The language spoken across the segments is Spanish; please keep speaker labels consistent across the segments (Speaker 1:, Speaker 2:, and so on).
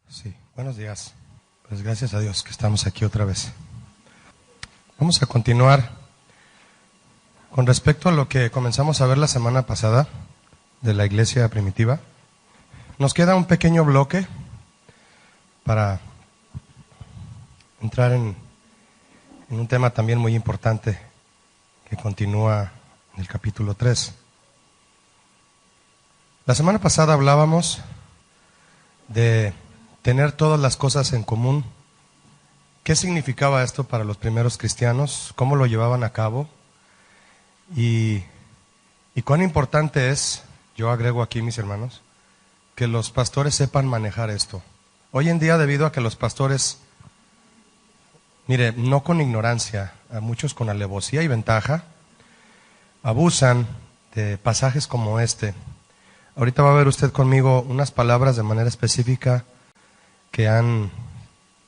Speaker 1: Sí, buenos días. Pues gracias a Dios que estamos aquí otra vez. Vamos a continuar con respecto a lo que comenzamos a ver la semana pasada de la iglesia primitiva. Nos queda un pequeño bloque para entrar en un tema también muy importante que continúa en el capítulo 3. La semana pasada hablábamos de tener todas las cosas en común. ¿Qué significaba esto para los primeros cristianos? ¿Cómo lo llevaban a cabo? Y cuán importante es, yo agrego aquí, mis hermanos, que los pastores sepan manejar esto. Hoy en día, debido a que los pastores, mire, no con ignorancia, a muchos con alevosía y ventaja, abusan de pasajes como este. Ahorita va a ver usted conmigo unas palabras de manera específica que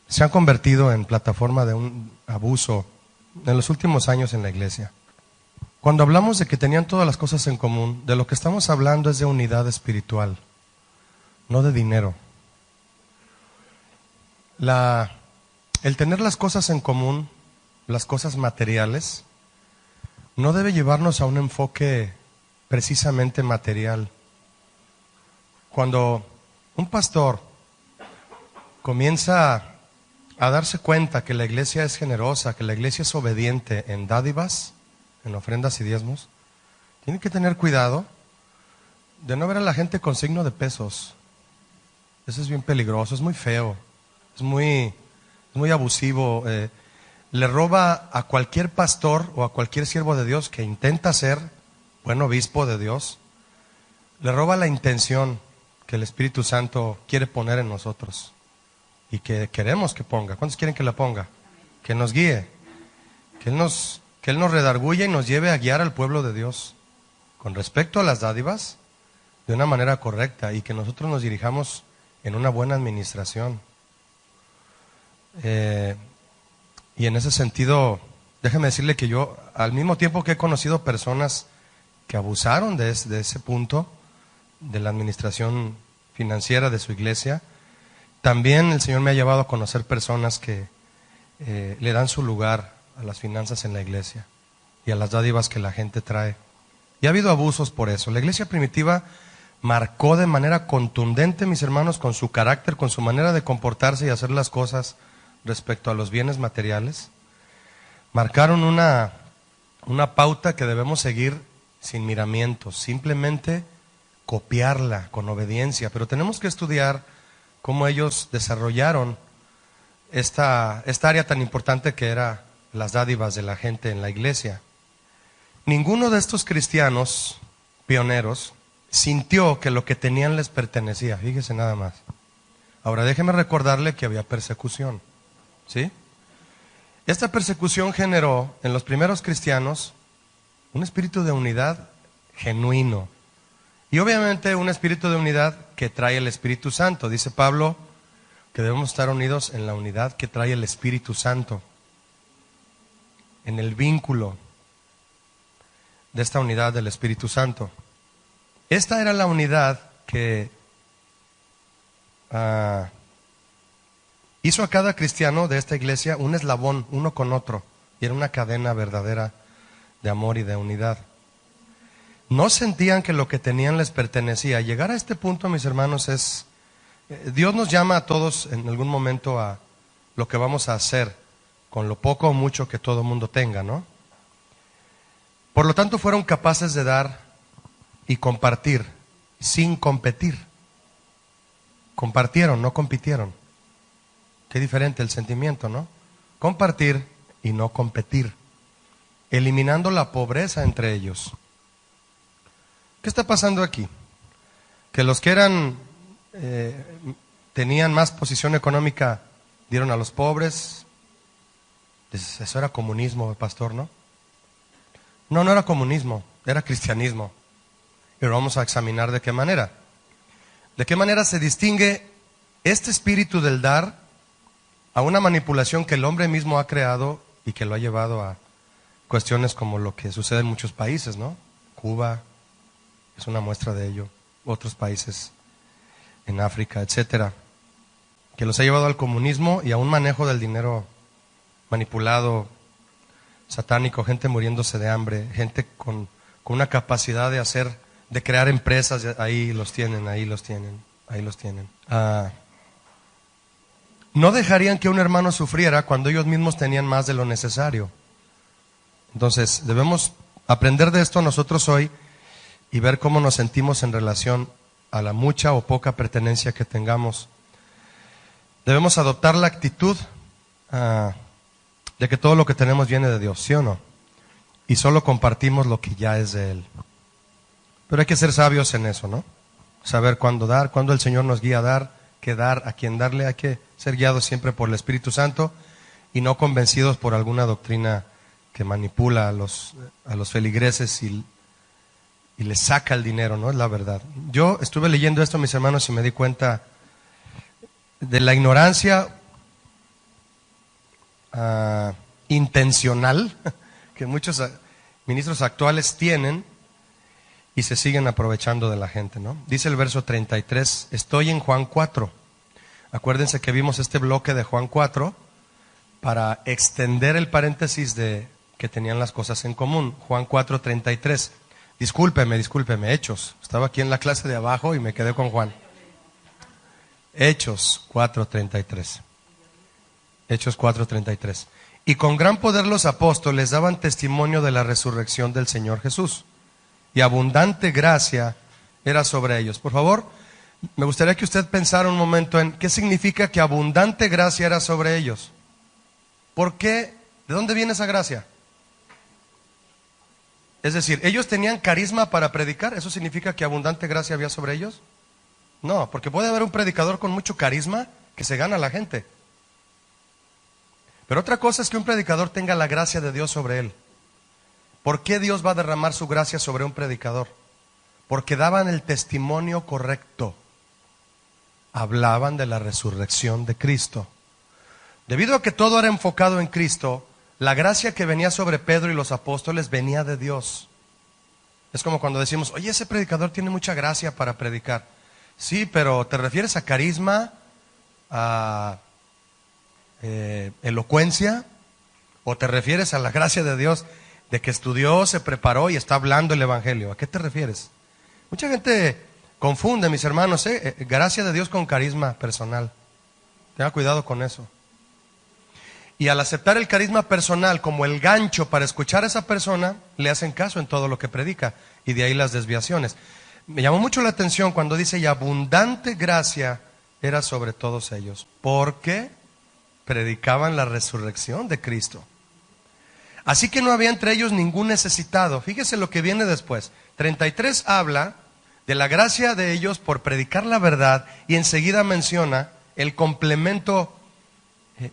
Speaker 1: se han convertido en plataforma de un abuso en los últimos años en la iglesia. Cuando hablamos de que tenían todas las cosas en común, de lo que estamos hablando es de unidad espiritual, no de dinero. El tener las cosas en común, las cosas materiales, no debe llevarnos a un enfoque precisamente material. Cuando un pastor comienza a darse cuenta que la iglesia es generosa, que la iglesia es obediente en dádivas, en ofrendas y diezmos, tiene que tener cuidado de no ver a la gente con signo de pesos. Eso es bien peligroso, es muy feo, es muy abusivo. Le roba a cualquier pastor o a cualquier siervo de Dios que intenta ser buen obispo de Dios, le roba la intención que el Espíritu Santo quiere poner en nosotros y que queremos que ponga. ¿Cuántos quieren que la ponga? Que nos guíe, que Él nos redarguya y nos lleve a guiar al pueblo de Dios con respecto a las dádivas de una manera correcta y que nosotros nos dirijamos en una buena administración. Y en ese sentido, déjeme decirle que yo, al mismo tiempo que he conocido personas que abusaron de ese punto, de la administración financiera de su iglesia, también el Señor me ha llevado a conocer personas que le dan su lugar a las finanzas en la iglesia y a las dádivas que la gente trae. Y ha habido abusos por eso. La iglesia primitiva marcó de manera contundente, mis hermanos, con su carácter, con su manera de comportarse y hacer las cosas respecto a los bienes materiales. Marcaron una pauta que debemos seguir sin miramientos, simplemente copiarla con obediencia, pero tenemos que estudiar cómo ellos desarrollaron esta área tan importante que era las dádivas de la gente en la iglesia. Ninguno de estos cristianos pioneros sintió que lo que tenían les pertenecía, fíjese nada más. Ahora déjeme recordarle que había persecución, ¿sí? Esta persecución generó en los primeros cristianos un espíritu de unidad genuino. Y obviamente un espíritu de unidad que trae el Espíritu Santo. Dice Pablo que debemos estar unidos en la unidad que trae el Espíritu Santo, en el vínculo de esta unidad del Espíritu Santo. Esta era la unidad que hizo a cada cristiano de esta iglesia un eslabón uno con otro, y era una cadena verdadera de amor y de unidad. No sentían que lo que tenían les pertenecía. Llegar a este punto, mis hermanos, Dios nos llama a todos en algún momento a lo que vamos a hacer con lo poco o mucho que todo mundo tenga, ¿no? Por lo tanto, fueron capaces de dar y compartir sin competir. Compartieron, no compitieron. Qué diferente el sentimiento, ¿no? Compartir y no competir, eliminando la pobreza entre ellos. ¿Qué está pasando aquí? Que los que tenían más posición económica dieron a los pobres. Eso era comunismo, pastor, ¿no? No era comunismo, era cristianismo. Pero vamos a examinar de qué manera. ¿De qué manera se distingue este espíritu del dar a una manipulación que el hombre mismo ha creado y que lo ha llevado a cuestiones como lo que sucede en muchos países, ¿no? Cuba es una muestra de ello, otros países en África, etcétera. que los ha llevado al comunismo y a un manejo del dinero manipulado, satánico, gente muriéndose de hambre, gente con una capacidad de crear empresas. Ahí los tienen. No dejarían que un hermano sufriera cuando ellos mismos tenían más de lo necesario. Entonces, debemos aprender de esto nosotros hoy y ver cómo nos sentimos en relación a la mucha o poca pertenencia que tengamos. Debemos adoptar la actitud de que todo lo que tenemos viene de Dios, ¿sí o no? Y solo compartimos lo que ya es de Él. Pero hay que ser sabios en eso, ¿no? Saber cuándo dar, cuándo el Señor nos guía a dar, qué dar, a quién darle. Hay que ser guiados siempre por el Espíritu Santo y no convencidos por alguna doctrina que manipula a los feligreses y les saca el dinero, ¿no? Es la verdad. Yo estuve leyendo esto, mis hermanos, y me di cuenta de la ignorancia intencional que muchos ministros actuales tienen y se siguen aprovechando de la gente, ¿no? Dice el verso 33, estoy en Juan 4. Acuérdense que vimos este bloque de Juan 4 para extender el paréntesis de que tenían las cosas en común. Juan 4:33. Discúlpeme, Hechos. Estaba aquí en la clase de abajo y me quedé con Juan. Hechos 4:33. Hechos 4:33. Y con gran poder los apóstoles daban testimonio de la resurrección del Señor Jesús. Y abundante gracia era sobre ellos. Por favor, me gustaría que usted pensara un momento en qué significa que abundante gracia era sobre ellos. ¿Por qué? ¿De dónde viene esa gracia? Es decir, ¿ellos tenían carisma para predicar? ¿Eso significa que abundante gracia había sobre ellos? No, porque puede haber un predicador con mucho carisma que se gana a la gente. Pero otra cosa es que un predicador tenga la gracia de Dios sobre él. ¿Por qué Dios va a derramar su gracia sobre un predicador? Porque daban el testimonio correcto. Hablaban de la resurrección de Cristo. Debido a que todo era enfocado en Cristo, la gracia que venía sobre Pedro y los apóstoles venía de Dios. Es como cuando decimos, oye, ese predicador tiene mucha gracia para predicar. Sí, pero ¿te refieres a carisma, a elocuencia? ¿O te refieres a la gracia de Dios de que estudió, se preparó y está hablando el Evangelio? ¿A qué te refieres? Mucha gente confunde, mis hermanos, gracia de Dios con carisma personal. Tenga cuidado con eso. Y al aceptar el carisma personal como el gancho para escuchar a esa persona, le hacen caso en todo lo que predica. Y de ahí las desviaciones. Me llamó mucho la atención cuando dice, y abundante gracia era sobre todos ellos. Porque predicaban la resurrección de Cristo. Así que no había entre ellos ningún necesitado. Fíjese lo que viene después. 33 habla de la gracia de ellos por predicar la verdad y enseguida menciona el complemento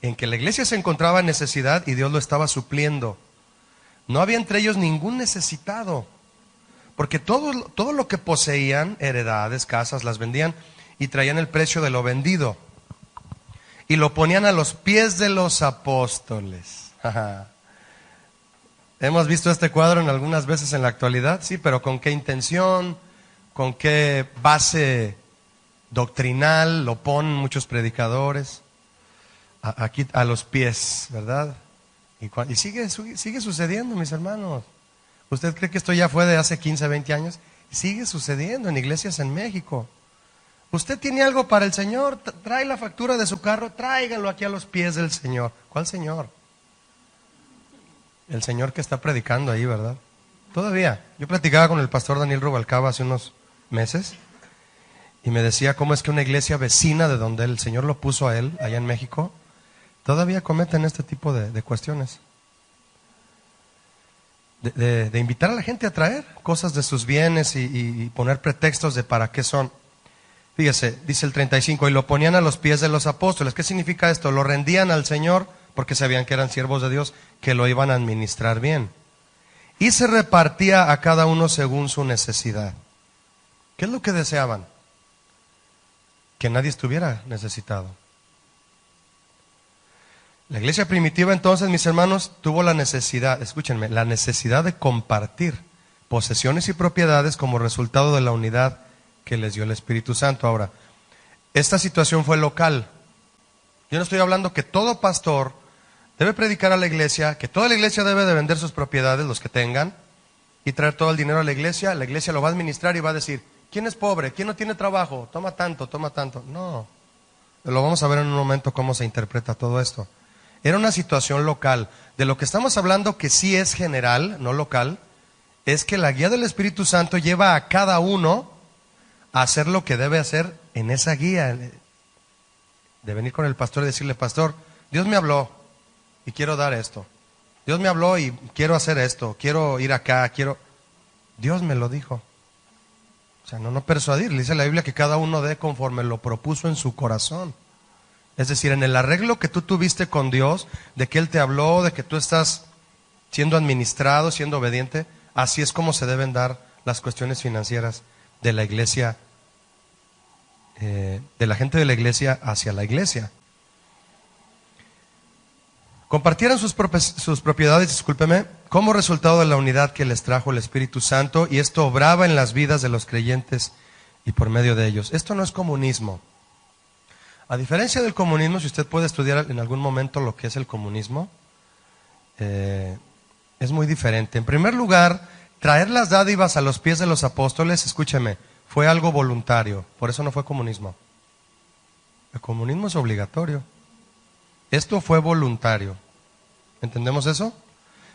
Speaker 1: en que la iglesia se encontraba en necesidad y Dios lo estaba supliendo. No había entre ellos ningún necesitado, porque todo lo que poseían, heredades, casas, las vendían y traían el precio de lo vendido y lo ponían a los pies de los apóstoles. Hemos visto este cuadro en algunas veces en la actualidad, sí, pero ¿con qué intención? ¿Con qué base doctrinal lo ponen muchos predicadores? Aquí a los pies, ¿verdad? Y sigue sucediendo, mis hermanos. ¿Usted cree que esto ya fue de hace 15, 20 años? Sigue sucediendo en iglesias en México. Usted tiene algo para el Señor, trae la factura de su carro, tráigalo aquí a los pies del Señor. ¿Cuál Señor? El Señor que está predicando ahí, ¿verdad? Todavía. Yo platicaba con el pastor Daniel Rubalcaba hace unos meses y me decía cómo es que una iglesia vecina de donde el Señor lo puso a él, allá en México, todavía cometen este tipo de cuestiones. De invitar a la gente a traer cosas de sus bienes y poner pretextos de para qué son. Fíjese, dice el 35, y lo ponían a los pies de los apóstoles. ¿Qué significa esto? Lo rendían al Señor porque sabían que eran siervos de Dios, que lo iban a administrar bien. Y se repartía a cada uno según su necesidad. ¿Qué es lo que deseaban? Que nadie estuviera necesitado. La iglesia primitiva entonces, mis hermanos, tuvo la necesidad, escúchenme, la necesidad de compartir posesiones y propiedades como resultado de la unidad que les dio el Espíritu Santo. Ahora, esta situación fue local. Yo no estoy hablando que todo pastor debe predicar a la iglesia, que toda la iglesia debe de vender sus propiedades, los que tengan, y traer todo el dinero a la iglesia lo va a administrar y va a decir, ¿quién es pobre? ¿Quién no tiene trabajo? Toma tanto, toma tanto. No, lo vamos a ver en un momento cómo se interpreta todo esto. Era una situación local. De lo que estamos hablando que sí es general, no local, es que la guía del Espíritu Santo lleva a cada uno a hacer lo que debe hacer en esa guía. De venir con el pastor y decirle, pastor, Dios me habló y quiero dar esto. Dios me habló y quiero hacer esto, quiero ir acá, Dios me lo dijo. O sea, no persuadir. Le dice la Biblia que cada uno dé conforme lo propuso en su corazón. Es decir, en el arreglo que tú tuviste con Dios, de que Él te habló, de que tú estás siendo administrado, siendo obediente, así es como se deben dar las cuestiones financieras de la iglesia, de la gente de la iglesia hacia la iglesia. Compartieron sus propiedades, discúlpeme, como resultado de la unidad que les trajo el Espíritu Santo, y esto obraba en las vidas de los creyentes y por medio de ellos. Esto no es comunismo. A diferencia del comunismo, si usted puede estudiar en algún momento lo que es el comunismo, es muy diferente. En primer lugar, traer las dádivas a los pies de los apóstoles, escúcheme, fue algo voluntario, por eso no fue comunismo. El comunismo es obligatorio. Esto fue voluntario. ¿Entendemos eso?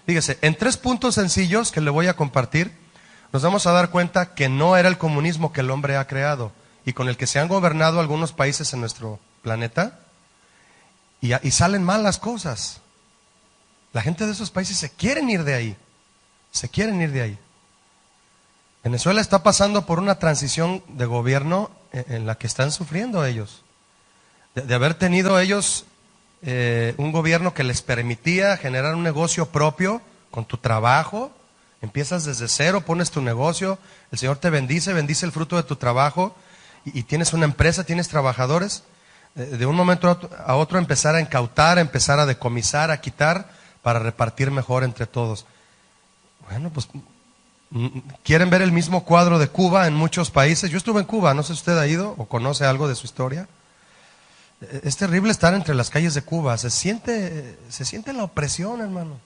Speaker 1: Fíjese, en 3 puntos sencillos que le voy a compartir, nos vamos a dar cuenta que no era el comunismo que el hombre ha creado y con el que se han gobernado algunos países en nuestro planeta, y salen mal las cosas. La gente de esos países se quieren ir de ahí. Se quieren ir de ahí. Venezuela está pasando por una transición de gobierno en la que están sufriendo ellos. De haber tenido ellos un gobierno que les permitía generar un negocio propio con tu trabajo. Empiezas desde cero, pones tu negocio, el Señor te bendice el fruto de tu trabajo y tienes una empresa, tienes trabajadores. De un momento a otro empezar a incautar, empezar a decomisar, a quitar para repartir mejor entre todos. Bueno, pues quieren ver el mismo cuadro de Cuba en muchos países. Yo estuve en Cuba, no sé si usted ha ido o conoce algo de su historia. Es terrible estar entre las calles de Cuba, se siente la opresión, hermano.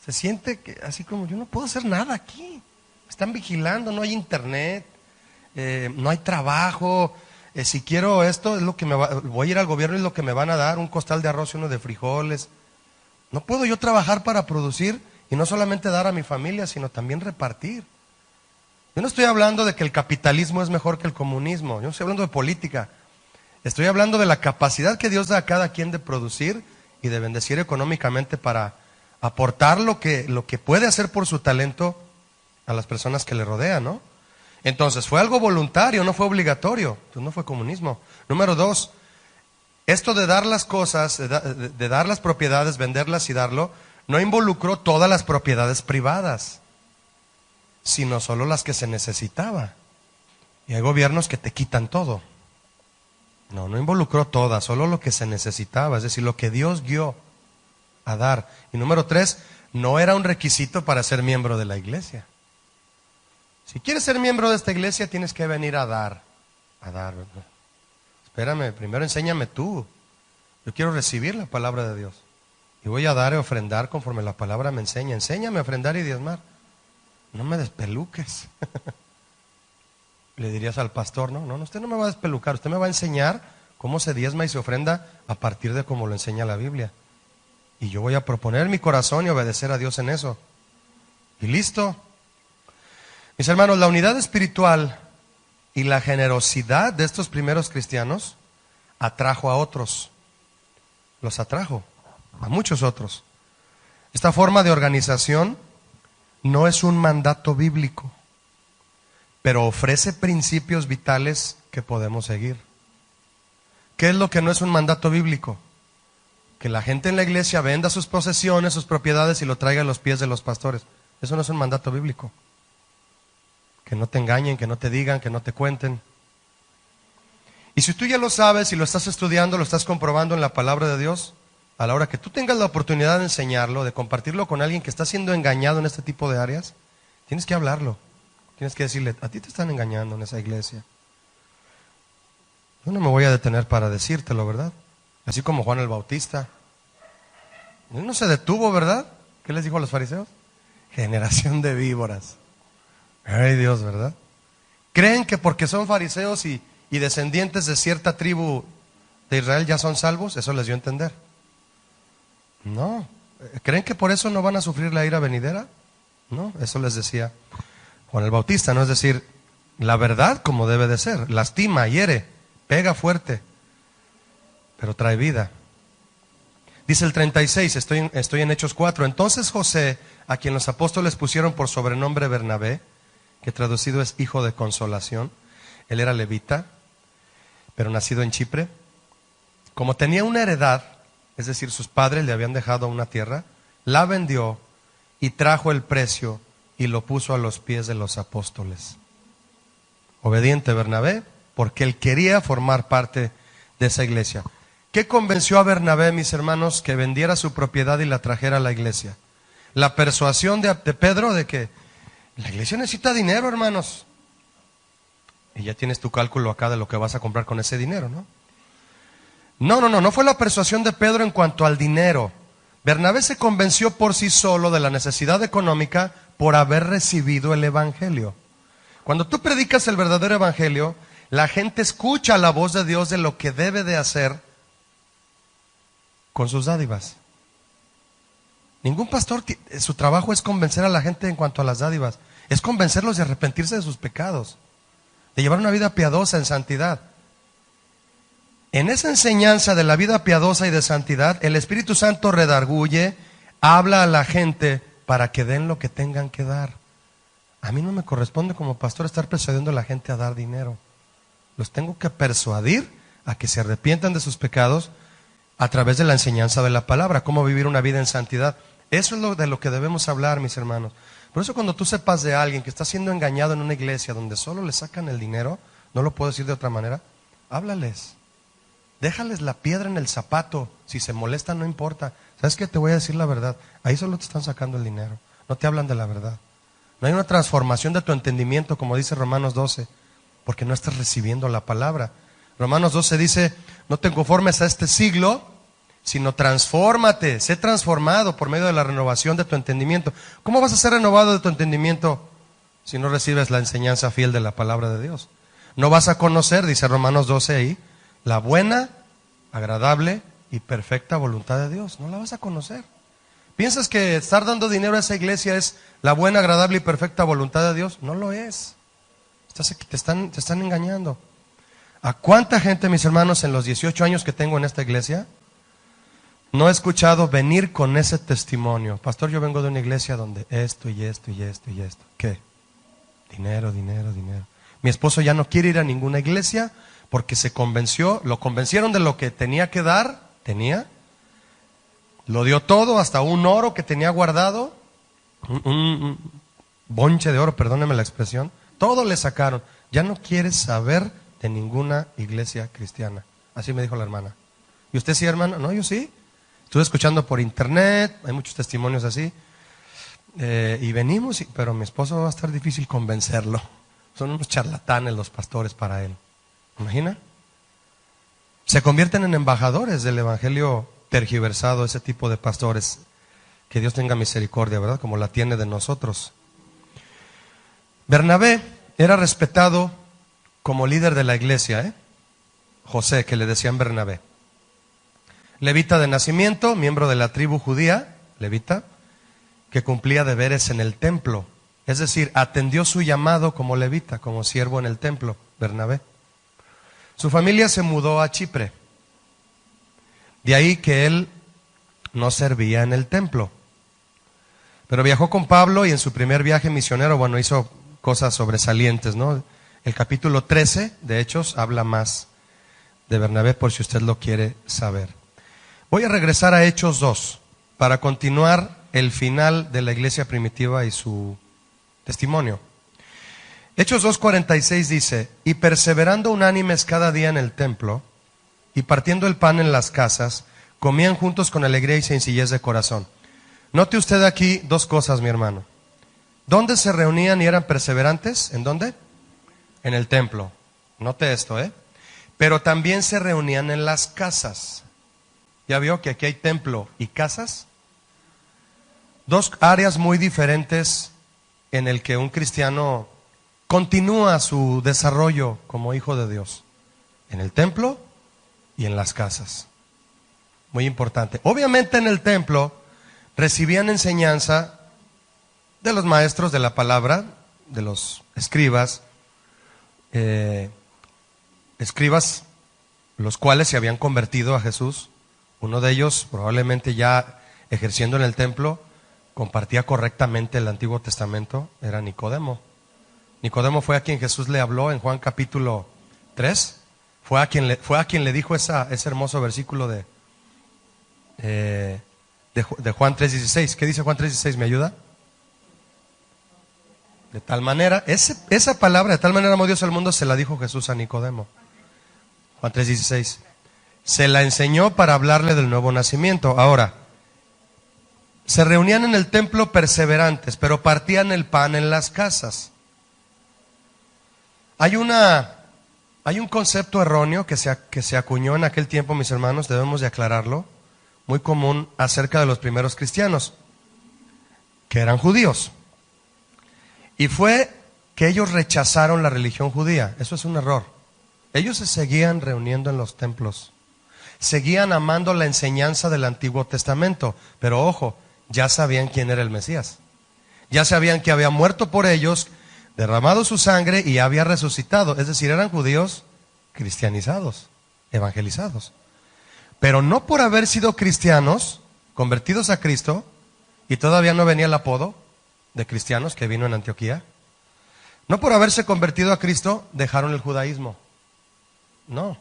Speaker 1: Se siente que así como yo no puedo hacer nada aquí. Me están vigilando, no hay internet, no hay trabajo. Si quiero esto, es lo que voy a ir al gobierno y es lo que me van a dar, un costal de arroz y uno de frijoles. No puedo yo trabajar para producir y no solamente dar a mi familia, sino también repartir. Yo no estoy hablando de que el capitalismo es mejor que el comunismo, yo no estoy hablando de política. Estoy hablando de la capacidad que Dios da a cada quien de producir y de bendecir económicamente para aportar lo que puede hacer por su talento a las personas que le rodean, ¿no? Entonces, fue algo voluntario, no fue obligatorio. Entonces, no fue comunismo. Número 2, esto de dar las cosas, de dar las propiedades, venderlas y darlo, no involucró todas las propiedades privadas, sino solo las que se necesitaba. Y hay gobiernos que te quitan todo. No involucró todas, solo lo que se necesitaba, es decir, lo que Dios guió a dar. Y número 3, no era un requisito para ser miembro de la iglesia. Si quieres ser miembro de esta iglesia, tienes que venir a dar. Espérame, primero enséñame tú. Yo quiero recibir la palabra de Dios. Y voy a dar y ofrendar conforme la palabra me enseña. Enséñame a ofrendar y diezmar. No me despeluques. Le dirías al pastor, no, usted no me va a despelucar, usted me va a enseñar cómo se diezma y se ofrenda a partir de cómo lo enseña la Biblia. Y yo voy a proponer mi corazón y obedecer a Dios en eso. Y listo. Mis hermanos, la unidad espiritual y la generosidad de estos primeros cristianos atrajo a otros. Los atrajo a muchos otros. Esta forma de organización no es un mandato bíblico, pero ofrece principios vitales que podemos seguir. ¿Qué es lo que no es un mandato bíblico? Que la gente en la iglesia venda sus posesiones, sus propiedades y lo traiga a los pies de los pastores. Eso no es un mandato bíblico. Que no te engañen, que no te digan, que no te cuenten. Y si tú ya lo sabes y lo estás estudiando, lo estás comprobando en la palabra de Dios, a la hora que tú tengas la oportunidad de enseñarlo, de compartirlo con alguien que está siendo engañado en este tipo de áreas, tienes que hablarlo. Tienes que decirle, a ti te están engañando en esa iglesia. Yo no me voy a detener para decírtelo, ¿verdad? Así como Juan el Bautista. Él no se detuvo, ¿verdad? ¿Qué les dijo a los fariseos? Generación de víboras. Ay Dios, ¿verdad? ¿Creen que porque son fariseos y descendientes de cierta tribu de Israel ya son salvos? Eso les dio a entender. No. ¿Creen que por eso no van a sufrir la ira venidera? No, eso les decía Juan el Bautista, ¿no? Es decir, la verdad como debe de ser. Lastima, hiere, pega fuerte, pero trae vida. Dice el 36, estoy en Hechos 4. Entonces José, a quien los apóstoles pusieron por sobrenombre Bernabé, que traducido es hijo de consolación, él era levita, pero nacido en Chipre, como tenía una heredad, es decir, sus padres le habían dejado una tierra, la vendió y trajo el precio y lo puso a los pies de los apóstoles. Obediente Bernabé, porque él quería formar parte de esa iglesia. ¿Qué convenció a Bernabé, mis hermanos, que vendiera su propiedad y la trajera a la iglesia? La persuasión de Pedro de que la iglesia necesita dinero, hermanos. Y ya tienes tu cálculo acá de lo que vas a comprar con ese dinero, ¿no? No fue la persuasión de Pedro en cuanto al dinero. Bernabé se convenció por sí solo de la necesidad económica por haber recibido el evangelio. Cuando tú predicas el verdadero evangelio, la gente escucha la voz de Dios de lo que debe de hacer con sus dádivas. Ningún pastor, su trabajo es convencer a la gente en cuanto a las dádivas. Es convencerlos de arrepentirse de sus pecados, de llevar una vida piadosa en santidad. En esa enseñanza de la vida piadosa y de santidad, el Espíritu Santo redarguye, habla a la gente para que den lo que tengan que dar. A mí no me corresponde como pastor estar persuadiendo a la gente a dar dinero. Los tengo que persuadir a que se arrepientan de sus pecados a través de la enseñanza de la palabra, cómo vivir una vida en santidad. Eso es de lo que debemos hablar, mis hermanos. Por eso cuando tú sepas de alguien que está siendo engañado en una iglesia donde solo le sacan el dinero, no lo puedo decir de otra manera, háblales. Déjales la piedra en el zapato. Si se molestan, no importa. ¿Sabes qué? Te voy a decir la verdad. Ahí solo te están sacando el dinero. No te hablan de la verdad. No hay una transformación de tu entendimiento, como dice Romanos 12, porque no estás recibiendo la palabra. Romanos 12 dice, no te conformes a este siglo, sino transfórmate, sé transformado por medio de la renovación de tu entendimiento. ¿Cómo vas a ser renovado de tu entendimiento si no recibes la enseñanza fiel de la palabra de Dios? No vas a conocer, dice Romanos 12 ahí, la buena, agradable y perfecta voluntad de Dios. No la vas a conocer. ¿Piensas que estar dando dinero a esa iglesia es la buena, agradable y perfecta voluntad de Dios? No lo es. Te están engañando. ¿A cuánta gente, mis hermanos, en los 18 años que tengo en esta iglesia, no he escuchado venir con ese testimonio? Pastor, yo vengo de una iglesia donde esto y esto y esto y esto. ¿Qué? Dinero, dinero, dinero. Mi esposo ya no quiere ir a ninguna iglesia porque lo convencieron de lo que tenía que dar, lo dio todo, hasta un oro que tenía guardado, un bonche de oro, perdóneme la expresión, todo le sacaron. Ya no quiere saber de ninguna iglesia cristiana. Así me dijo la hermana. ¿Y usted sí, hermano? No, yo sí. Estuve escuchando por internet, hay muchos testimonios así, y venimos, pero mi esposo va a estar difícil convencerlo. Son unos charlatanes los pastores para él. ¿Imagina? Se convierten en embajadores del evangelio tergiversado, ese tipo de pastores. Que Dios tenga misericordia, ¿verdad? Como la tiene de nosotros. Bernabé era respetado como líder de la iglesia, José, que le decían Bernabé. Levita de nacimiento, miembro de la tribu judía, levita, que cumplía deberes en el templo. Es decir, atendió su llamado como levita, como siervo en el templo, Bernabé. Su familia se mudó a Chipre. De ahí que él no servía en el templo. Pero viajó con Pablo y en su primer viaje misionero, hizo cosas sobresalientes, ¿no? El capítulo 13 de Hechos habla más de Bernabé por si usted lo quiere saber. Voy a regresar a Hechos 2 para continuar el final de la iglesia primitiva y su testimonio. Hechos 2:46 dice, y perseverando unánimes cada día en el templo, y partiendo el pan en las casas, comían juntos con alegría y sencillez de corazón. Note usted aquí dos cosas, mi hermano. ¿Dónde se reunían y eran perseverantes? ¿En dónde? En el templo. Note esto, Pero también se reunían en las casas. ¿Ya vio que aquí hay templo y casas? Dos áreas muy diferentes en el que un cristiano continúa su desarrollo como hijo de Dios. En el templo y en las casas. Muy importante. Obviamente en el templo recibían enseñanza de los maestros de la palabra, de los escribas, escribas los cuales se habían convertido a Jesús. Uno de ellos, probablemente ya ejerciendo en el templo, compartía correctamente el Antiguo Testamento, era Nicodemo. Nicodemo fue a quien Jesús le habló en Juan capítulo 3, fue a quien le dijo ese hermoso versículo de Juan 3:16. ¿Qué dice Juan 3:16? ¿Me ayuda? De tal manera, esa palabra, de tal manera amó Dios al mundo, se la dijo Jesús a Nicodemo. Juan 3:16. Se la enseñó para hablarle del nuevo nacimiento. Ahora, se reunían en el templo perseverantes, pero partían el pan en las casas. Hay un concepto erróneo que se acuñó en aquel tiempo, mis hermanos, debemos de aclararlo, muy común acerca de los primeros cristianos, que eran judíos. Y fue que ellos rechazaron la religión judía. Eso es un error. Ellos se seguían reuniendo en los templos, seguían amando la enseñanza del Antiguo Testamento, pero ojo, ya sabían quién era el Mesías. Ya sabían que había muerto por ellos, derramado su sangre y había resucitado. Es decir, eran judíos cristianizados, evangelizados. Pero no por haber sido cristianos, convertidos a Cristo, y todavía no venía el apodo de cristianos que vino en Antioquía. No por haberse convertido a Cristo, dejaron el judaísmo. No.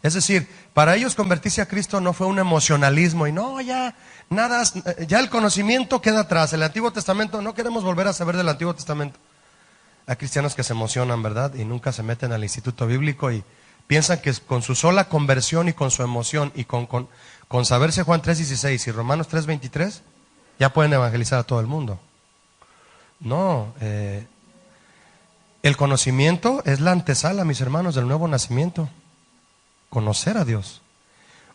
Speaker 1: Es decir, para ellos convertirse a Cristo no fue un emocionalismo y no, ya nada, ya el conocimiento queda atrás. El Antiguo Testamento, no queremos volver a saber del Antiguo Testamento. Hay cristianos que se emocionan, ¿verdad? Y nunca se meten al instituto bíblico y piensan que con su sola conversión y con su emoción y con saberse Juan 3:16 y Romanos 3:23, ya pueden evangelizar a todo el mundo. No, el conocimiento es la antesala, mis hermanos, del nuevo nacimiento. Conocer a Dios.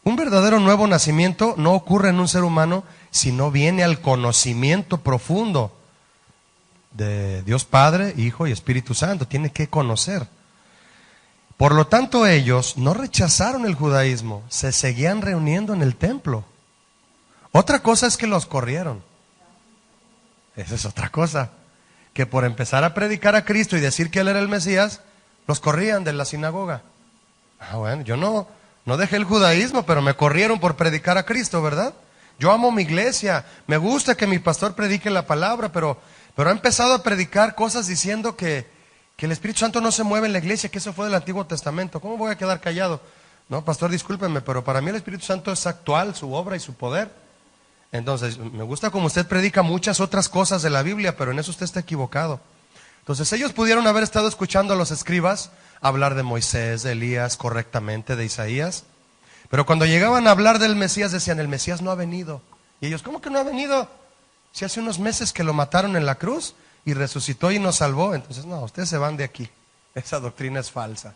Speaker 1: Un verdadero nuevo nacimiento no ocurre en un ser humano si no viene al conocimiento profundo de Dios Padre, Hijo y Espíritu Santo. Tiene que conocer. Por lo tanto, ellos no rechazaron el judaísmo, se seguían reuniendo en el templo. Otra cosa es que los corrieron. Esa es otra cosa. Que por empezar a predicar a Cristo y decir que Él era el Mesías, los corrían de la sinagoga. Bueno, yo no dejé el judaísmo, pero me corrieron por predicar a Cristo, ¿verdad? Yo amo mi iglesia, me gusta que mi pastor predique la palabra, pero ha empezado a predicar cosas diciendo que el Espíritu Santo no se mueve en la iglesia, que eso fue del Antiguo Testamento. ¿Cómo voy a quedar callado? No, pastor, discúlpeme, pero para mí el Espíritu Santo es actual, su obra y su poder. Entonces, me gusta como usted predica muchas otras cosas de la Biblia, pero en eso usted está equivocado. Entonces, ellos pudieron haber estado escuchando a los escribas hablar de Moisés, de Elías correctamente, de Isaías, pero cuando llegaban a hablar del Mesías decían, el Mesías no ha venido. Y ellos, ¿cómo que no ha venido? Si hace unos meses que lo mataron en la cruz y resucitó y nos salvó. Entonces, no, ustedes se van de aquí. Esa doctrina es falsa.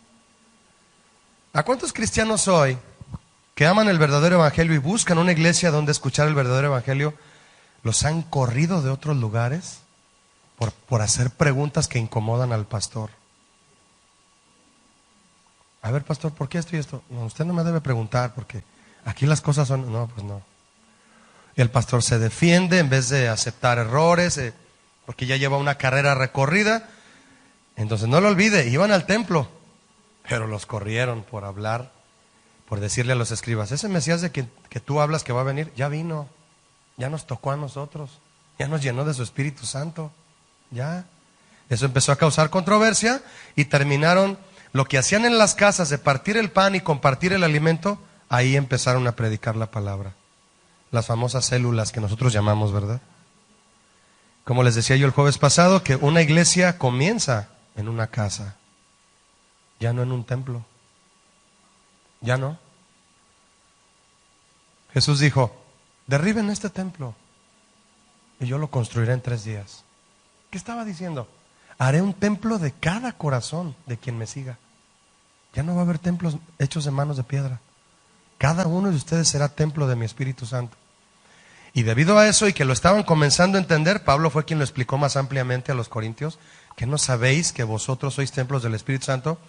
Speaker 1: ¿A cuántos cristianos hoy que aman el verdadero evangelio y buscan una iglesia donde escuchar el verdadero evangelio, los han corrido de otros lugares por hacer preguntas que incomodan al pastor? A ver, pastor, ¿por qué esto y esto? No, usted no me debe preguntar porque aquí las cosas son... No, pues no. El pastor se defiende en vez de aceptar errores, porque ya lleva una carrera recorrida. Entonces no lo olvide, iban al templo, pero los corrieron por hablar, por decirle a los escribas, ese Mesías de que tú hablas que va a venir, ya vino, ya nos tocó a nosotros, ya nos llenó de su Espíritu Santo, ya. Eso empezó a causar controversia y terminaron lo que hacían en las casas de partir el pan y compartir el alimento, ahí empezaron a predicar la palabra. Las famosas células que nosotros llamamos, ¿verdad? Como les decía yo el jueves pasado, que una iglesia comienza en una casa, ya no en un templo. Ya no. Jesús dijo, derriben este templo y yo lo construiré en 3 días. ¿Qué estaba diciendo? Haré un templo de cada corazón de quien me siga. Ya no va a haber templos hechos de manos de piedra. Cada uno de ustedes será templo de mi Espíritu Santo. Y debido a eso y que lo estaban comenzando a entender, Pablo fue quien lo explicó más ampliamente a los corintios, que no sabéis que vosotros sois templos del Espíritu Santo.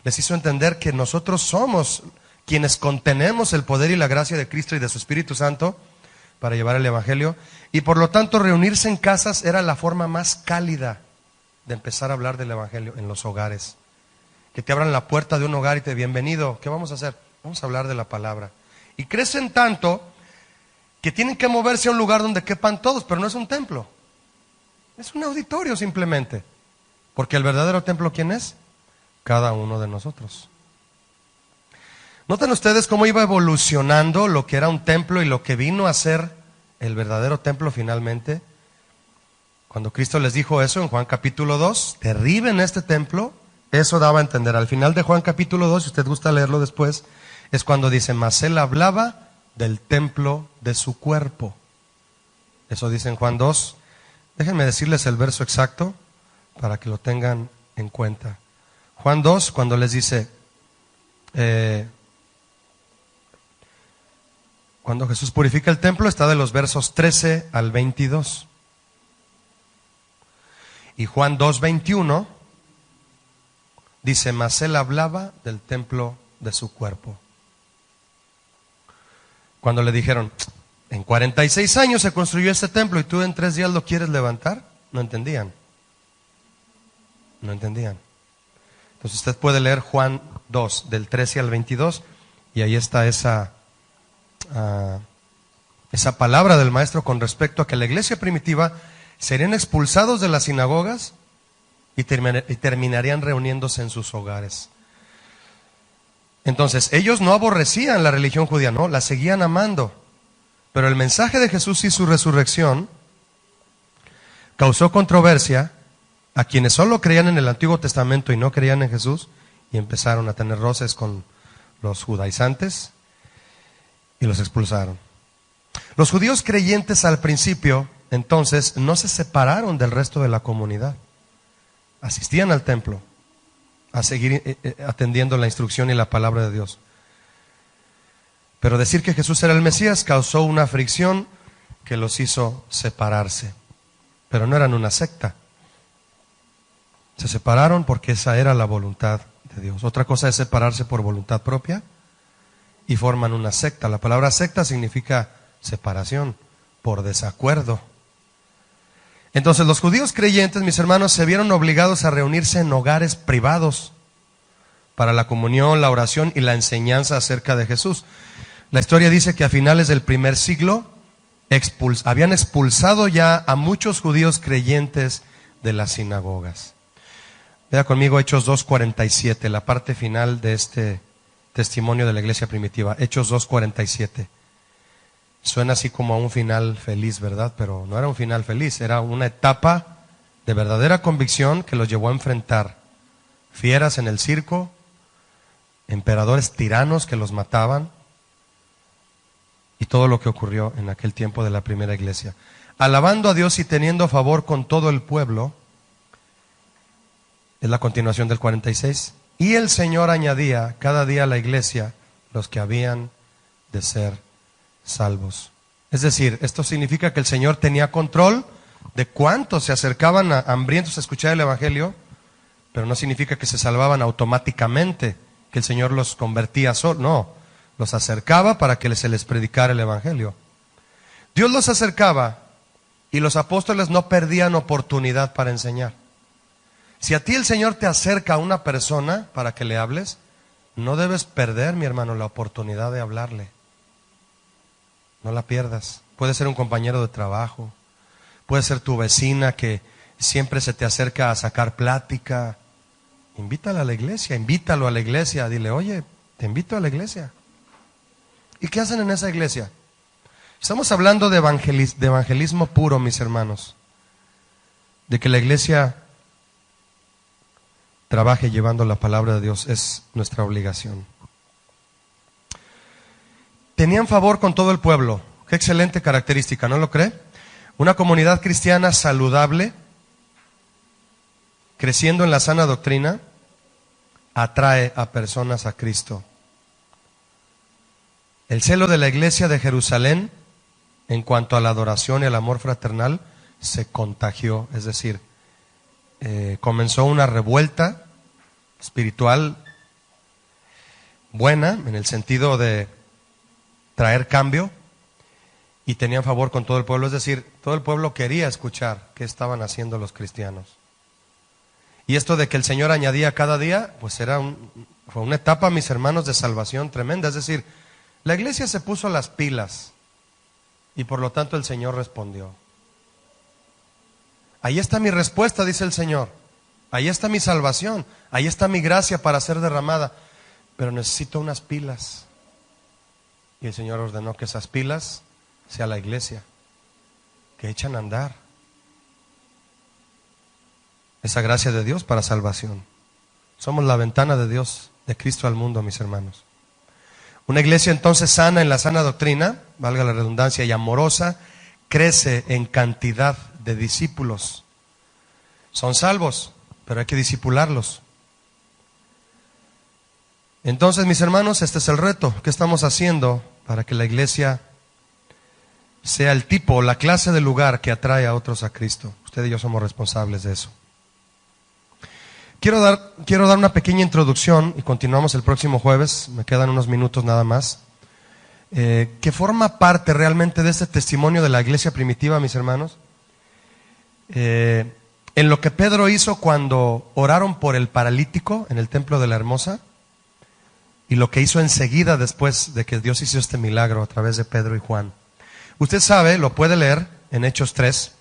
Speaker 1: Les hizo entender que nosotros somos quienes contenemos el poder y la gracia de Cristo y de su Espíritu Santo para llevar el Evangelio. Y por lo tanto reunirse en casas era la forma más cálida de empezar a hablar del Evangelio en los hogares. Que te abran la puerta de un hogar y te bienvenido. ¿Qué vamos a hacer? Vamos a hablar de la palabra. Y crecen tanto que tienen que moverse a un lugar donde quepan todos, pero no es un templo. Es un auditorio simplemente. Porque el verdadero templo, ¿quién es? Cada uno de nosotros. Noten ustedes cómo iba evolucionando lo que era un templo y lo que vino a ser el verdadero templo finalmente. Cuando Cristo les dijo eso en Juan capítulo 2, derriben este templo, eso daba a entender. Al final de Juan capítulo 2, si usted gusta leerlo después, es cuando dice, mas él hablaba del templo de su cuerpo. Eso dice en Juan 2. Déjenme decirles el verso exacto para que lo tengan en cuenta. Juan 2, cuando les dice, cuando Jesús purifica el templo, está de los versos 13 al 22. Y Juan 2:21 dice, mas él hablaba del templo de su cuerpo. Cuando le dijeron, en 46 años se construyó este templo y tú en 3 días lo quieres levantar, no entendían. No entendían. Entonces usted puede leer Juan 2, del 13 al 22, y ahí está esa palabra del maestro con respecto a que la iglesia primitiva serían expulsados de las sinagogas y terminarían reuniéndose en sus hogares. Entonces, ellos no aborrecían la religión judía, no, la seguían amando. Pero el mensaje de Jesús y su resurrección causó controversia a quienes solo creían en el Antiguo Testamento y no creían en Jesús, y empezaron a tener roces con los judaizantes y los expulsaron. Los judíos creyentes al principio, entonces, no se separaron del resto de la comunidad. Asistían al templo a seguir atendiendo la instrucción y la palabra de Dios. Pero decir que Jesús era el Mesías causó una fricción que los hizo separarse. Pero no eran una secta. Se separaron porque esa era la voluntad de Dios. Otra cosa es separarse por voluntad propia y forman una secta. La palabra secta significa separación por desacuerdo. Entonces los judíos creyentes, mis hermanos, se vieron obligados a reunirse en hogares privados para la comunión, la oración y la enseñanza acerca de Jesús. La historia dice que a finales del primer siglo habían expulsado ya a muchos judíos creyentes de las sinagogas. Vea conmigo Hechos 2:47, la parte final de este testimonio de la iglesia primitiva. Hechos 2:47. Suena así como a un final feliz, ¿verdad? Pero no era un final feliz, era una etapa de verdadera convicción que los llevó a enfrentar fieras en el circo, emperadores tiranos que los mataban, y todo lo que ocurrió en aquel tiempo de la primera iglesia. Alabando a Dios y teniendo favor con todo el pueblo, es la continuación del 46, y el Señor añadía cada día a la iglesia los que habían de ser salvos. Es decir, esto significa que el Señor tenía control de cuántos se acercaban hambrientos a escuchar el Evangelio, pero no significa que se salvaban automáticamente, que el Señor los convertía solo, no, los acercaba para que se les predicara el Evangelio. Dios los acercaba y los apóstoles no perdían oportunidad para enseñar. Si a ti el Señor te acerca a una persona para que le hables, no debes perder, mi hermano, la oportunidad de hablarle. No la pierdas. Puede ser un compañero de trabajo, puede ser tu vecina que siempre se te acerca a sacar plática. Invítala a la iglesia, invítalo a la iglesia, dile, oye, te invito a la iglesia. ¿Y qué hacen en esa iglesia? Estamos hablando de evangelismo puro, mis hermanos. De que la iglesia trabaje llevando la palabra de Dios es nuestra obligación. Tenían favor con todo el pueblo. Qué excelente característica, ¿no lo cree? Una comunidad cristiana saludable, creciendo en la sana doctrina, atrae a personas a Cristo. El celo de la iglesia de Jerusalén en cuanto a la adoración y el amor fraternal se contagió, es decir, comenzó una revuelta espiritual buena en el sentido de traer cambio, y tenían favor con todo el pueblo, es decir, todo el pueblo quería escuchar qué estaban haciendo los cristianos. Y esto de que el Señor añadía cada día, pues fue una etapa, mis hermanos, de salvación tremenda, es decir, la iglesia se puso las pilas y por lo tanto el Señor respondió. Ahí está mi respuesta, dice el Señor, ahí está mi salvación, ahí está mi gracia para ser derramada, pero necesito unas pilas. Y el Señor ordenó que esas pilas sea la iglesia, que echan a andar esa gracia de Dios para salvación. Somos la ventana de Dios, de Cristo al mundo, mis hermanos. Una iglesia entonces sana en la sana doctrina, valga la redundancia, y amorosa, crece en cantidad de discípulos. Son salvos, pero hay que discipularlos. Entonces, mis hermanos, este es el reto. ¿Qué estamos haciendo para que la iglesia sea el tipo, la clase de lugar que atrae a otros a Cristo? Usted y yo somos responsables de eso. Quiero dar una pequeña introducción y continuamos el próximo jueves, me quedan unos minutos nada más, que forma parte realmente de este testimonio de la iglesia primitiva, mis hermanos, en lo que Pedro hizo cuando oraron por el paralítico en el templo de la Hermosa, y lo que hizo enseguida después de que Dios hizo este milagro a través de Pedro y Juan. Usted sabe, lo puede leer en Hechos 3,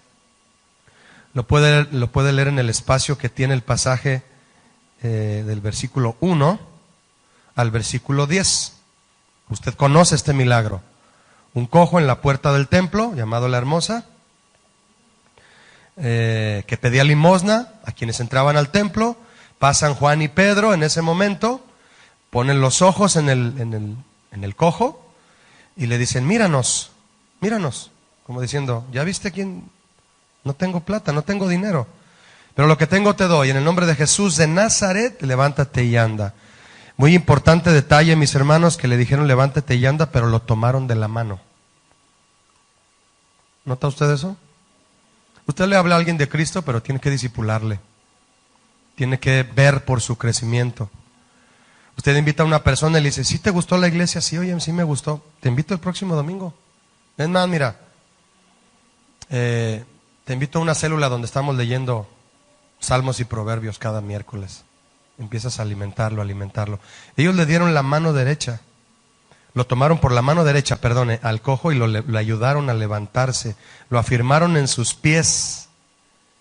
Speaker 1: lo puede leer en el espacio que tiene el pasaje del versículo 1 al versículo 10. Usted conoce este milagro. Un cojo en la puerta del templo, llamado La Hermosa, que pedía limosna a quienes entraban al templo. Pasan Juan y Pedro en ese momento, ponen los ojos en el cojo y le dicen, míranos, como diciendo, ¿ya viste quién? No tengo plata, no tengo dinero, pero lo que tengo te doy. En el nombre de Jesús de Nazaret, levántate y anda. Muy importante detalle, mis hermanos, que le dijeron levántate y anda, pero lo tomaron de la mano. ¿Nota usted eso? Usted le habla a alguien de Cristo, pero tiene que discipularle. Tiene que ver por su crecimiento. Usted invita a una persona y le dice, ¿sí te gustó la iglesia? Sí, oye, sí me gustó. Te invito el próximo domingo. Es más, mira, te invito a una célula donde estamos leyendo Salmos y Proverbios cada miércoles. Empiezas a alimentarlo. Ellos le dieron la mano derecha. Lo tomaron por la mano derecha, al cojo y le ayudaron a levantarse. Lo afirmaron en sus pies.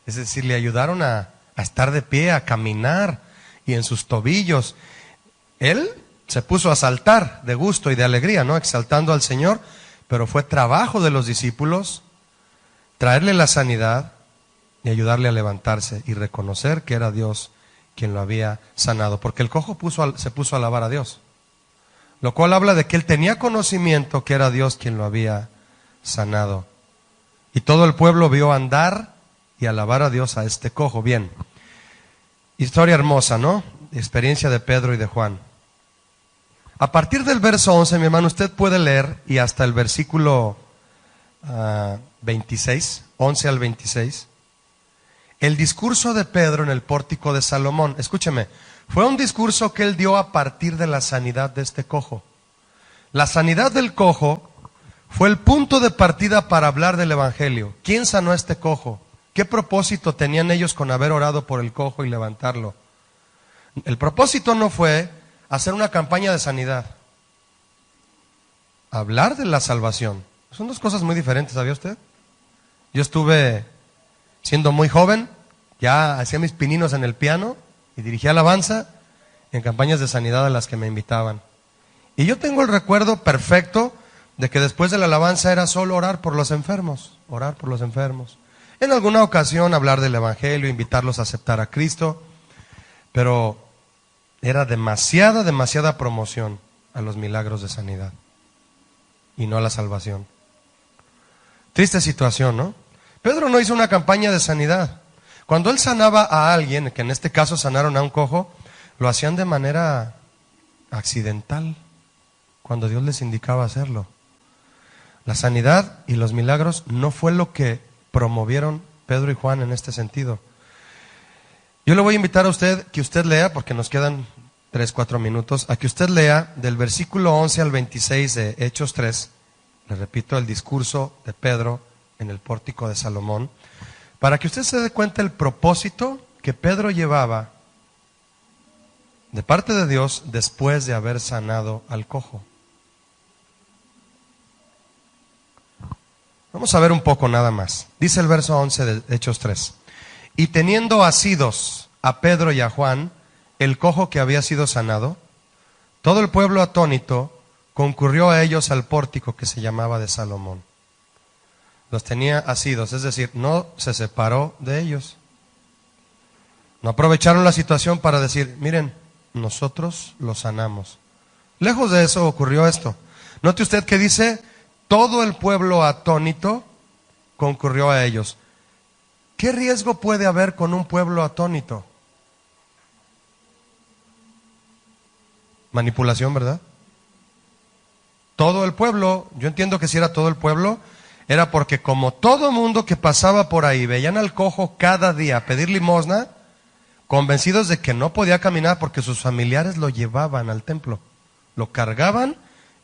Speaker 1: Es decir, le ayudaron a estar de pie, a caminar, y en sus tobillos. Él se puso a saltar de gusto y de alegría, ¿no? Exaltando al Señor, pero fue trabajo de los discípulos traerle la sanidad y ayudarle a levantarse y reconocer que era Dios quien lo había sanado, porque el cojo se puso a alabar a Dios, lo cual habla de que él tenía conocimiento que era Dios quien lo había sanado. Y todo el pueblo vio andar y alabar a Dios a este cojo. Bien, historia hermosa, ¿no? Experiencia de Pedro y de Juan. A partir del verso 11, mi hermano, usted puede leer, y hasta el versículo 26, 11 al 26, el discurso de Pedro en el pórtico de Salomón. Escúcheme, fue un discurso que él dio a partir de la sanidad de este cojo. La sanidad del cojo fue el punto de partida para hablar del evangelio. ¿Quién sanó a este cojo? ¿Qué propósito tenían ellos con haber orado por el cojo y levantarlo? El propósito no fue hacer una campaña de sanidad. Hablar de la salvación. Son dos cosas muy diferentes, ¿sabía usted? Yo estuve, siendo muy joven, ya hacía mis pininos en el piano y dirigía alabanza en campañas de sanidad a las que me invitaban. Y yo tengo el recuerdo perfecto de que después de la alabanza era solo orar por los enfermos. En alguna ocasión hablar del evangelio, invitarlos a aceptar a Cristo, pero era demasiada promoción a los milagros de sanidad y no a la salvación. Triste situación, ¿no? Pedro no hizo una campaña de sanidad. Cuando él sanaba a alguien, que en este caso sanaron a un cojo, lo hacían de manera accidental. cuando Dios les indicaba hacerlo. La sanidad y los milagros no fue lo que promovieron Pedro y Juan en este sentido. Yo le voy a invitar a usted que usted lea, porque nos quedan 3-4 minutos, a que usted lea del versículo 11 al 26 de Hechos 3, le repito, el discurso de Pedro en el pórtico de Salomón, para que usted se dé cuenta el propósito que Pedro llevaba de parte de Dios después de haber sanado al cojo. Vamos a ver un poco nada más. Dice el verso 11 de Hechos 3. Y teniendo asidos a Pedro y a Juan, el cojo que había sido sanado, todo el pueblo atónito concurrió a ellos al pórtico que se llamaba de Salomón. Los tenía asidos, es decir, no se separó de ellos. No aprovecharon la situación para decir, miren, nosotros los sanamos. Lejos de eso ocurrió esto. Note usted que dice, todo el pueblo atónito concurrió a ellos. ¿Qué riesgo puede haber con un pueblo atónito? Manipulación, ¿verdad? Todo el pueblo, yo entiendo que si era todo el pueblo, era porque como todo mundo que pasaba por ahí veían al cojo cada día pedir limosna, convencidos de que no podía caminar porque sus familiares lo llevaban al templo, lo cargaban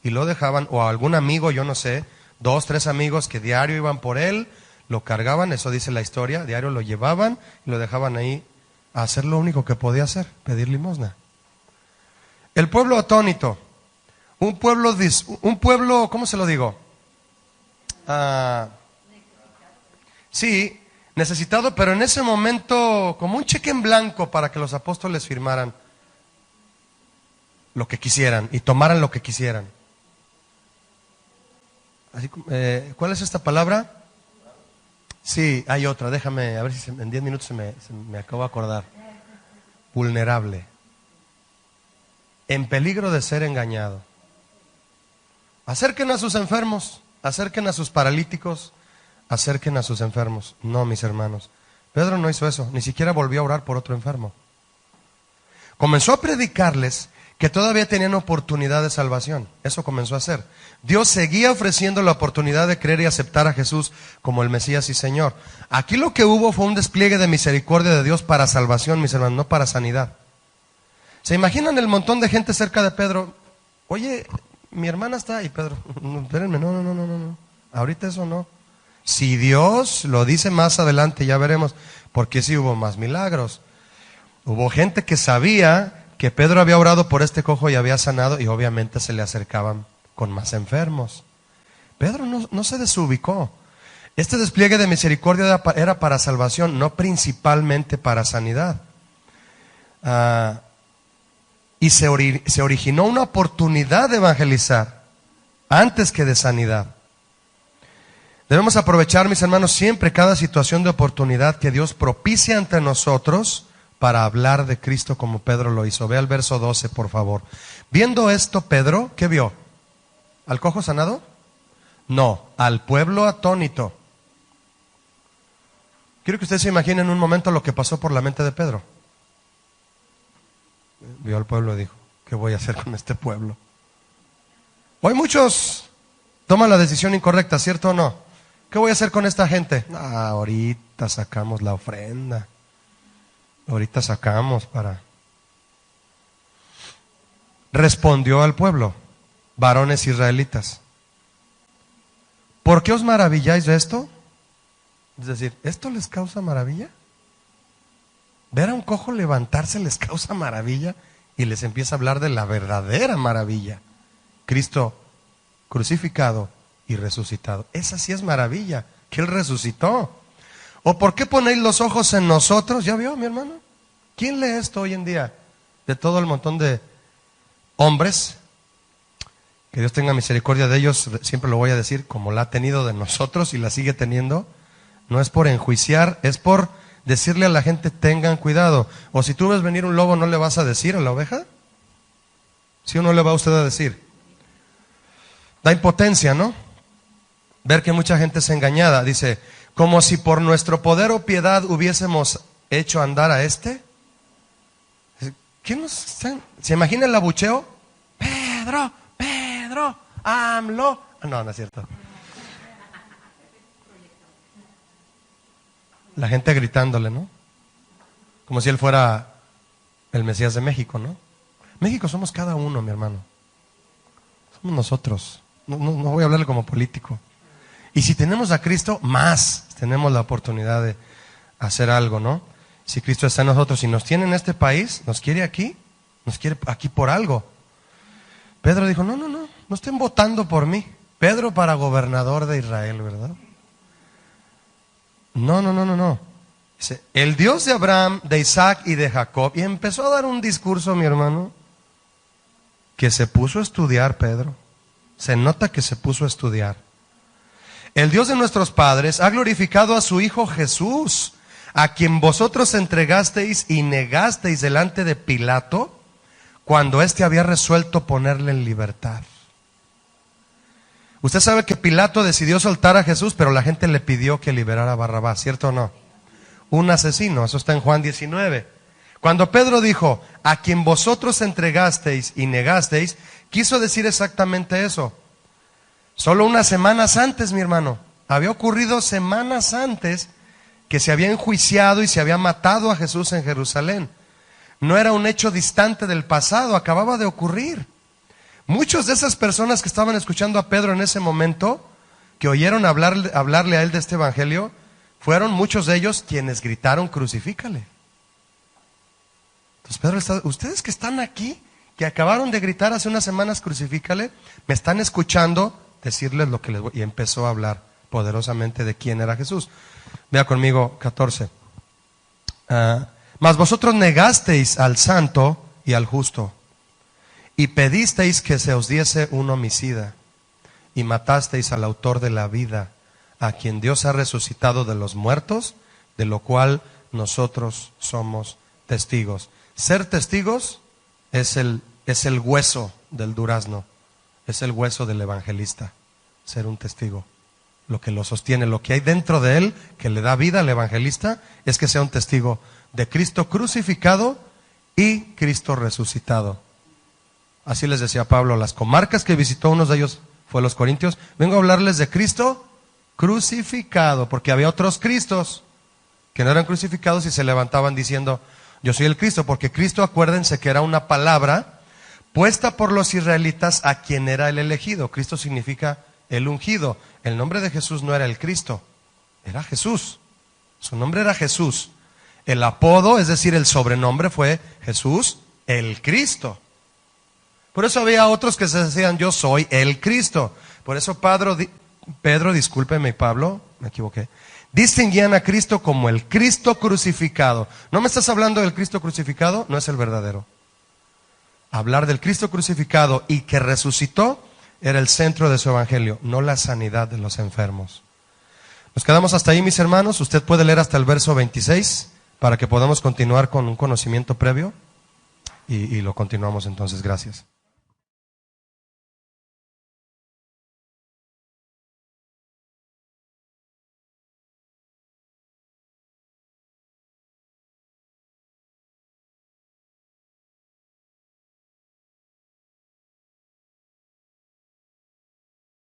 Speaker 1: y lo dejaban, o a algún amigo, yo no sé, 2, 3 amigos que diario iban por él, lo cargaban, eso dice la historia, diario lo llevaban y lo dejaban ahí a hacer lo único que podía hacer, pedir limosna. El pueblo atónito, un pueblo, ¿cómo se lo digo? Sí, necesitado, pero en ese momento como un cheque en blanco para que los apóstoles firmaran lo que quisieran y tomaran lo que quisieran. Así, ¿cuál es esta palabra? Sí, hay otra, déjame, a ver si en 10 minutos se me acabo de acordar. Vulnerable. En peligro de ser engañado. Acerquen a sus enfermos, acerquen a sus paralíticos, acerquen a sus enfermos. No, mis hermanos, Pedro no hizo eso, ni siquiera volvió a orar por otro enfermo. Comenzó a predicarles que todavía tenían oportunidad de salvación. Eso comenzó a hacer. Dios seguía ofreciendo la oportunidad de creer y aceptar a Jesús como el Mesías y Señor. Aquí lo que hubo fue un despliegue de misericordia de Dios para salvación, mis hermanos, no para sanidad. ¿Se imaginan el montón de gente cerca de Pedro? Oye, mi hermana está ahí, Pedro. Espérenme, no. Ahorita eso no. Si Dios lo dice más adelante, ya veremos, porque sí hubo más milagros. Hubo gente que sabía que Pedro había orado por este cojo y había sanado, y obviamente se le acercaban con más enfermos. Pedro no se desubicó. Este despliegue de misericordia era para salvación, no principalmente para sanidad. Y se originó una oportunidad de evangelizar antes que de sanidad. Debemos aprovechar, mis hermanos, siempre cada situación de oportunidad que Dios propicia ante nosotros para hablar de Cristo como Pedro lo hizo. Ve al verso 12, por favor. Viendo esto, Pedro, ¿qué vio? ¿Al cojo sanado? No, al pueblo atónito. Quiero que ustedes se imaginen un momento lo que pasó por la mente de Pedro. Vio al pueblo y dijo, ¿qué voy a hacer con este pueblo? Hoy muchos toman la decisión incorrecta, ¿cierto o no? ¿Qué voy a hacer con esta gente? Ahorita sacamos la ofrenda. Ahorita sacamos para... Respondió al pueblo, varones israelitas, ¿por qué os maravilláis de esto? Es decir, ¿esto les causa maravilla? Ver a un cojo levantarse les causa maravilla, y les empieza a hablar de la verdadera maravilla. Cristo crucificado y resucitado. Esa sí es maravilla, que Él resucitó. ¿O por qué ponéis los ojos en nosotros? ¿Ya vio, mi hermano? ¿Quién lee esto hoy en día? De todo el montón de hombres, que Dios tenga misericordia de ellos, siempre lo voy a decir, como la ha tenido de nosotros y la sigue teniendo. No es por enjuiciar, es por decirle a la gente, tengan cuidado. O si tú ves venir un lobo, ¿no le vas a decir a la oveja? ¿Sí o no le va a usted a decir? Da impotencia, ¿no? Ver que mucha gente es engañada. Dice, como si por nuestro poder o piedad hubiésemos hecho andar a este. ¿Quién nos está? ¿Se imagina el abucheo? Pedro, Pedro, AMLO. No, no es cierto. La gente gritándole, ¿no? Como si él fuera el Mesías de México, ¿no? México somos cada uno, mi hermano. Somos nosotros. No voy a hablarle como político. Y si tenemos a Cristo, más tenemos la oportunidad de hacer algo, ¿no? Si Cristo está en nosotros y nos tiene en este país, nos quiere aquí por algo. Pedro dijo, no estén votando por mí. Pedro para gobernador de Israel, ¿verdad? No. Dice, el Dios de Abraham, de Isaac y de Jacob. Y empezó a dar un discurso, mi hermano, que se puso a estudiar Pedro. Se nota que se puso a estudiar. El Dios de nuestros padres ha glorificado a su Hijo Jesús, a quien vosotros entregasteis y negasteis delante de Pilato, cuando éste había resuelto ponerle en libertad. Usted sabe que Pilato decidió soltar a Jesús, pero la gente le pidió que liberara a Barrabás, ¿cierto o no? Un asesino, eso está en Juan 19. Cuando Pedro dijo, a quien vosotros entregasteis y negasteis, quiso decir exactamente eso. Solo unas semanas antes, mi hermano, había ocurrido semanas antes que se había enjuiciado y se había matado a Jesús en Jerusalén. No era un hecho distante del pasado, acababa de ocurrir. Muchas de esas personas que estaban escuchando a Pedro en ese momento, que oyeron hablarle a él de este evangelio, fueron muchos de ellos quienes gritaron, crucifícale. Entonces Pedro está, ustedes que están aquí, que acabaron de gritar hace unas semanas, crucifícale, me están escuchando decirles lo que les voy. Y empezó a hablar poderosamente de quién era Jesús. Vea conmigo 14. Mas vosotros negasteis al santo y al justo, y pedisteis que se os diese un homicida, y matasteis al autor de la vida, a quien Dios ha resucitado de los muertos, de lo cual nosotros somos testigos. Ser testigos es el hueso del durazno, es el hueso del evangelista, ser un testigo. Lo que lo sostiene, lo que hay dentro de él, que le da vida al evangelista, es que sea un testigo de Cristo crucificado y Cristo resucitado. Así les decía Pablo, las comarcas que visitó, uno de ellos fue los Corintios, vengo a hablarles de Cristo crucificado, porque había otros Cristos que no eran crucificados y se levantaban diciendo, yo soy el Cristo, porque Cristo, acuérdense que era una palabra puesta por los israelitas a quien era el elegido. Cristo significa el ungido. El nombre de Jesús no era el Cristo, era Jesús. Su nombre era Jesús. El apodo, es decir, el sobrenombre fue Jesús el Cristo. Por eso había otros que se decían, yo soy el Cristo. Por eso Pedro, discúlpeme Pablo, me equivoqué, distinguían a Cristo como el Cristo crucificado. ¿No me estás hablando del Cristo crucificado? No es el verdadero. Hablar del Cristo crucificado y que resucitó era el centro de su evangelio, no la sanidad de los enfermos. Nos quedamos hasta ahí, mis hermanos. Usted puede leer hasta el verso 26 para que podamos continuar con un conocimiento previo y lo continuamos entonces. Gracias.